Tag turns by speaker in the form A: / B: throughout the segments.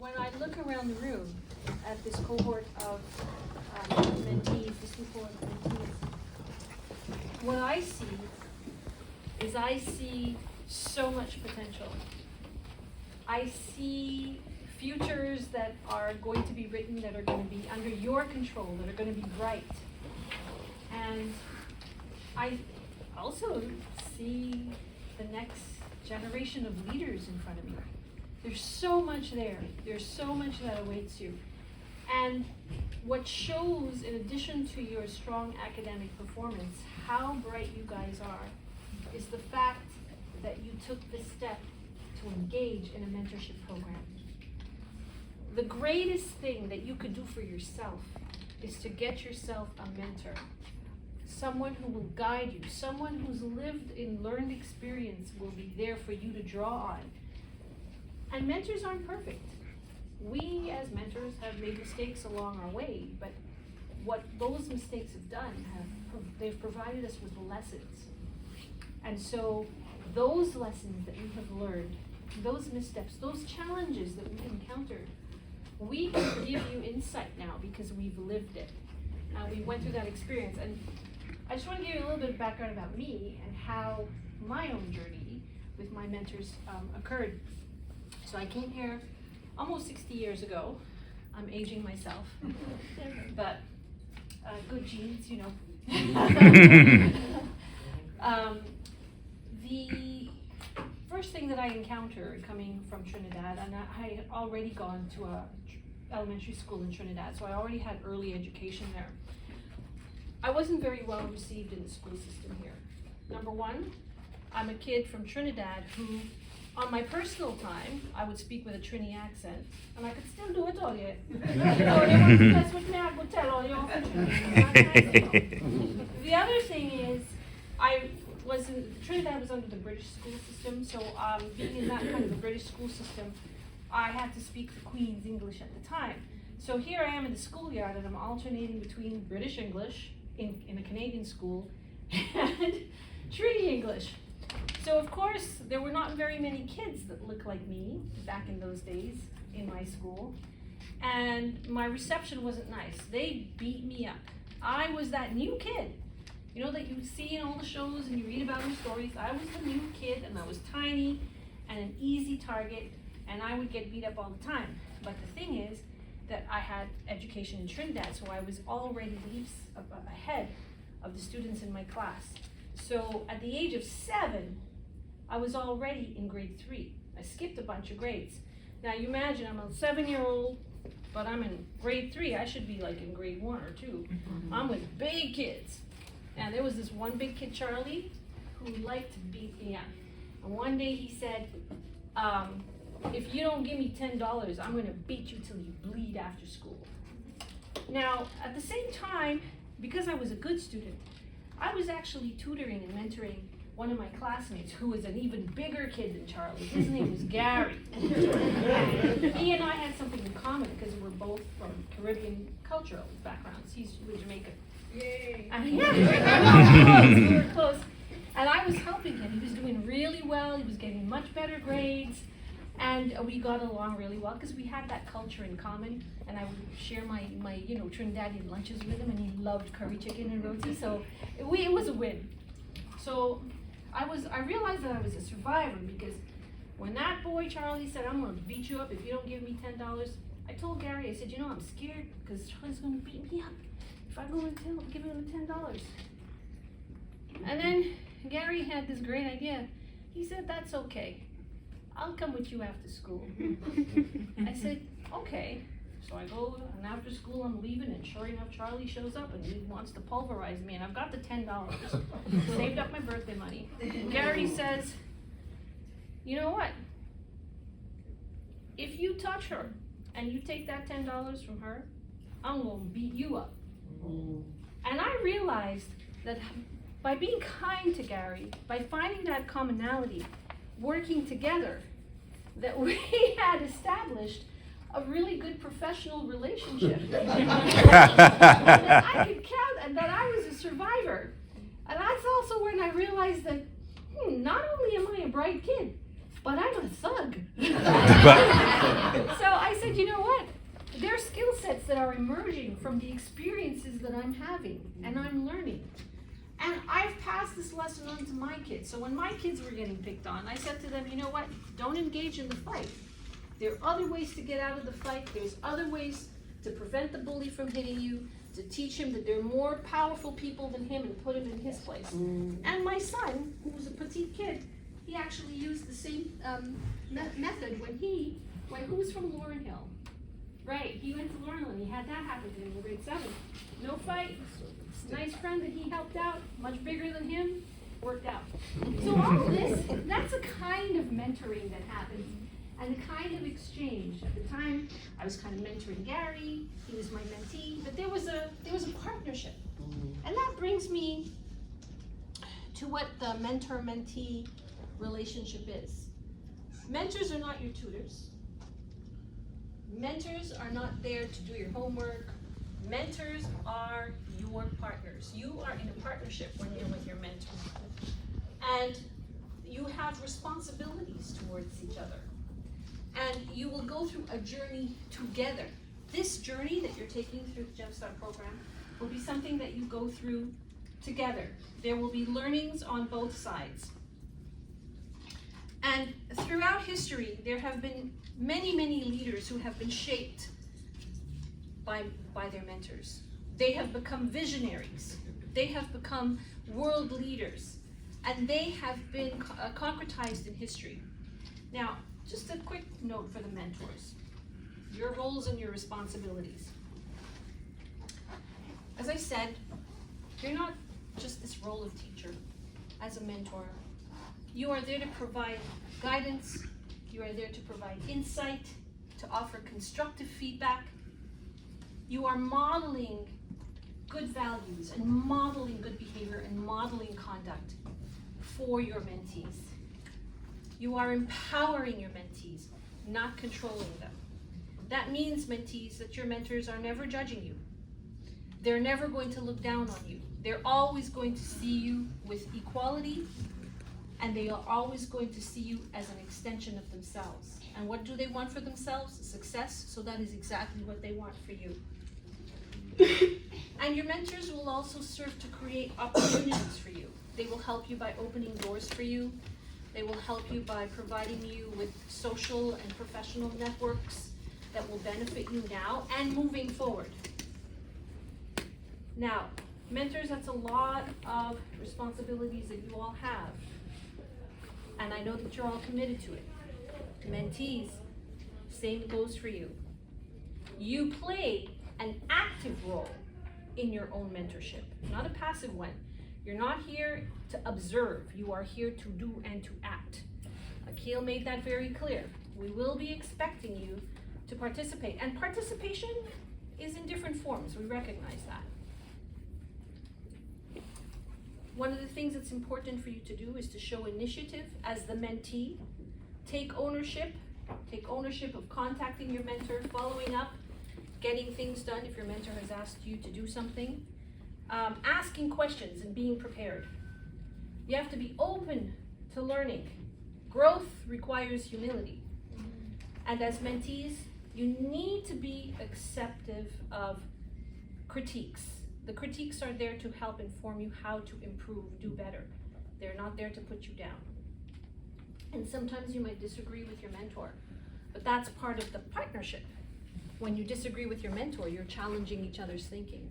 A: when I look around the room at this cohort of mentees, this cohort of mentees, what I see so much potential. I see futures that are going to be written, that are going to be under your control, that are going to be bright. And I also see the next generation of leaders in front of me. There's so much there. There's so much that awaits you. And what shows, in addition to your strong academic performance, how bright you guys are, is the fact that you took the step to engage in a mentorship program. The greatest thing that you could do for yourself is to get yourself a mentor. Someone who will guide you, someone who's lived in learned experience will be there for you to draw on. And mentors aren't perfect. We as mentors have made mistakes along our way, but what those mistakes have done, they've provided us with lessons. And so those lessons that we have learned, those missteps, those challenges that we've encountered, we can give you insight now because we've lived it. We went through that experience. And I just want to give you a little bit of background about me and how my own journey with my mentors occurred. So I came here almost 60 years ago. I'm aging myself, but good genes, you know. The first thing that I encountered coming from Trinidad, and I had already gone to a elementary school in Trinidad, so I already had early education there. I wasn't very well received in the school system here. Number one, I'm a kid from Trinidad who, on my personal time, I would speak with a Trini accent, and I could still do it all yet. That's what I would tell all y'all. The other thing is, Trinidad was under the British school system, so being in that kind of a British school system, I had to speak the Queen's English at the time. So here I am in the schoolyard, and I'm alternating between British English in a Canadian school and Trini English. So of course, there were not very many kids that looked like me back in those days in my school, and my reception wasn't nice. They beat me up. I was that new kid, you know, that you see in all the shows and you read about in the stories. I was the new kid, and I was tiny and an easy target, and I would get beat up all the time. But the thing is that I had education in Trinidad, so I was already leaps ahead of the students in my class. So at the age of 7, I was already in grade 3. I skipped a bunch of grades. Now you imagine, I'm a 7-year-old, but I'm in grade 3. I should be like in grade 1 or 2. I'm with big kids. And there was this one big kid, Charlie, who liked to beat me up. And one day he said, if you don't give me $10, I'm gonna beat you till you bleed after school. Now, at the same time, because I was a good student, I was actually tutoring and mentoring one of my classmates who was an even bigger kid than Charlie. His name was Gary. And he and I had something in common because we're both from Caribbean cultural backgrounds. He's from Jamaica. Yay! We were close. And I was helping him. He was doing really well. He was getting much better grades. And we got along really well because we had that culture in common, and I would share my Trinidadian lunches with him, and he loved curry chicken and roti, so it was a win. So I realized that I was a survivor because when that boy Charlie said, I'm going to beat you up if you don't give me $10, I told Gary, I said, you know, I'm scared because Charlie's going to beat me up. If I go and tell him, give him $10. And then Gary had this great idea. He said, that's okay. I'll come with you after school. I said, okay. So I go, and after school I'm leaving, and sure enough, Charlie shows up and he wants to pulverize me, and I've got the $10. Saved up my birthday money. Gary says, you know what? If you touch her and you take that $10 from her, I'm gonna beat you up. And I realized that by being kind to Gary, by finding that commonality, working together, that we had established a really good professional relationship. That I could count, and that I was a survivor. And that's also when I realized that not only am I a bright kid, but I'm a thug. So I said, you know what? There are skill sets that are emerging from the experiences that I'm having and I'm learning. And I've passed this lesson on to my kids. So when my kids were getting picked on, I said to them, you know what? Don't engage in the fight. There are other ways to get out of the fight. There's other ways to prevent the bully from hitting you, to teach him that there are more powerful people than him and put him in his place. And my son, who was a petite kid, he actually used the same method when who was from Laurel Hill? Right, he went to Laurel and he had that happen to him in grade 7. No fight, nice friend that he helped out, much bigger than him, worked out. So all of this, that's a kind of mentoring that happens and a kind of exchange. At the time, I was kind of mentoring Gary, he was my mentee, but there was a partnership. And that brings me to what the mentor-mentee relationship is. Mentors are not your tutors. Mentors are not there to do your homework. Mentors are your partners. You are in a partnership when you're with your mentor. And you have responsibilities towards each other. And you will go through a journey together. This journey that you're taking through the GemStar program will be something that you go through together. There will be learnings on both sides. And throughout history, there have been many, many leaders who have been shaped by their mentors. They have become visionaries. They have become world leaders. And they have been concretized in history. Now, just a quick note for the mentors. Your roles and your responsibilities. As I said, you're not just this role of teacher. As a mentor, you are there to provide guidance. You are there to provide insight, to offer constructive feedback. You are modeling good values and modeling good behavior and modeling conduct for your mentees. You are empowering your mentees, not controlling them. That means, mentees, that your mentors are never judging you. They're never going to look down on you. They're always going to see you with equality, and they are always going to see you as an extension of themselves. And what do they want for themselves? Success. So that is exactly what they want for you. And your mentors will also serve to create opportunities for you. They will help you by opening doors for you. They will help you by providing you with social and professional networks that will benefit you now and moving forward. Now, mentors, that's a lot of responsibilities that you all have. And I know that you're all committed to it. Mentees, same goes for you. You play an active role in your own mentorship, not a passive one. You're not here to observe. You are here to do and to act. Akil made that very clear. We will be expecting you to participate. And participation is in different forms. We recognize that. One of the things that's important for you to do is to show initiative as the mentee. Take ownership of contacting your mentor, following up, getting things done if your mentor has asked you to do something, asking questions and being prepared. You have to be open to learning. Growth requires humility. And as mentees, you need to be acceptive of critiques. The critiques are there to help inform you how to improve, do better. They're not there to put you down. And sometimes you might disagree with your mentor, but that's part of the partnership. When you disagree with your mentor, you're challenging each other's thinking.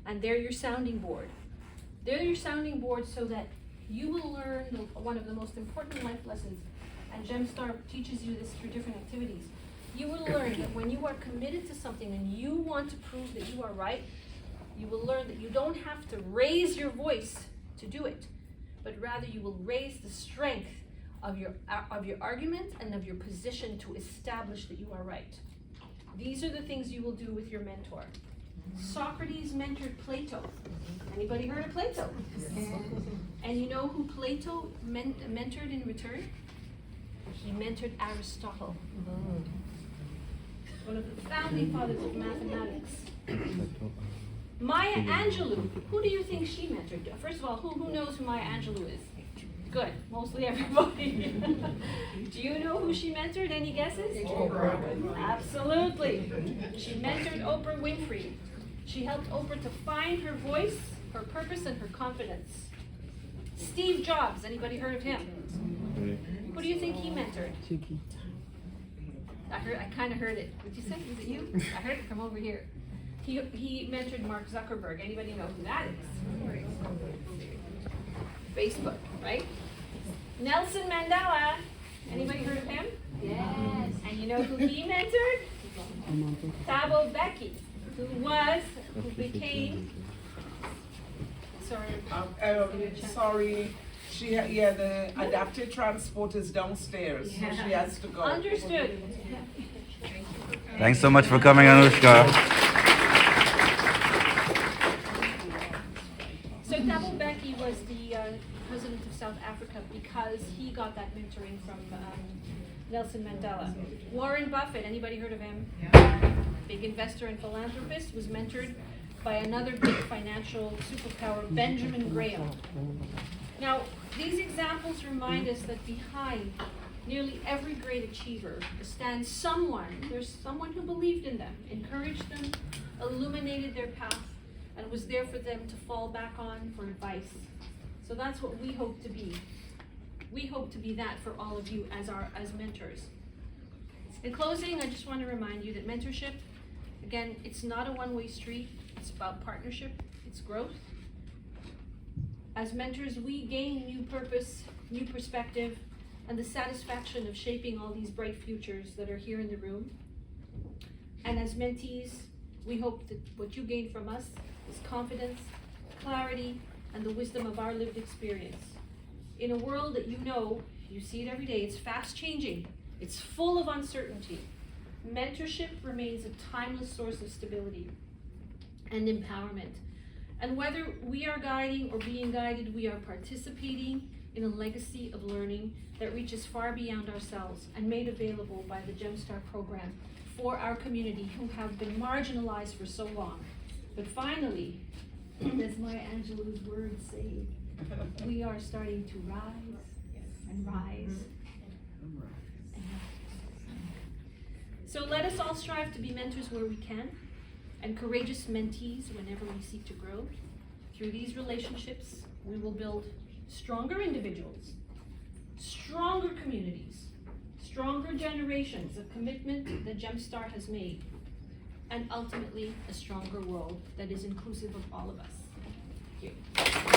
A: And they're your sounding board. They're your sounding board so that you will learn one of the most important life lessons, and GemStar teaches you this through different activities. You will learn that when you are committed to something and you want to prove that you are right, you will learn that you don't have to raise your voice to do it, but rather you will raise the strength of your argument and of your position to establish that you are right. These are the things you will do with your mentor. Socrates mentored Plato. Anybody heard of Plato? And you know who Plato mentored in return? He mentored Aristotle, one of the founding fathers of mathematics. Maya Angelou, who do you think she mentored? First of all, who knows who Maya Angelou is? Good, mostly everybody. Do you know who she mentored? Any guesses?
B: Oprah.
A: Absolutely. She mentored Oprah Winfrey. She helped Oprah to find her voice, her purpose, and her confidence. Steve Jobs, anybody heard of him? Who do you think he mentored? I kind of heard it. Did you say? Was it you? I heard it from over here. He mentored Mark Zuckerberg. Anybody know who that is? Facebook, right? Nelson Mandela. Anybody heard of him? Yes. And you know who he mentored? Thabo Mbeki, who became. Sorry.
B: Sorry. The adapted transport is downstairs, so she has to go.
A: Understood.
C: Thanks so much for coming, Anushka.
A: So Thabo Mbeki was the president of South Africa because he got that mentoring from Nelson Mandela. Warren Buffett, anybody heard of him? Yeah. Big investor and philanthropist, was mentored by another big financial superpower, Benjamin Graham. Now, these examples remind us that behind nearly every great achiever stands someone. There's someone who believed in them, encouraged them, illuminated their path, and was there for them to fall back on for advice. So that's what we hope to be. We hope to be that for all of you as mentors. In closing, I just want to remind you that mentorship, again, it's not a one-way street. It's about partnership. It's growth. As mentors, we gain new purpose, new perspective, and the satisfaction of shaping all these bright futures that are here in the room. And as mentees, we hope that what you gain from us is confidence, clarity, and the wisdom of our lived experience. In a world that you see it every day, it's fast changing, it's full of uncertainty. Mentorship remains a timeless source of stability and empowerment. And whether we are guiding or being guided, we are participating in a legacy of learning that reaches far beyond ourselves and made available by the GemStar program for our community who have been marginalized for so long. But finally, as Maya Angelou's words say, we are starting to rise and rise. And rise. So let us all strive to be mentors where we can, and courageous mentees whenever we seek to grow. Through these relationships, we will build stronger individuals, stronger communities, stronger generations of commitment that GemStar has made, and ultimately a stronger world that is inclusive of all of us. Thank you.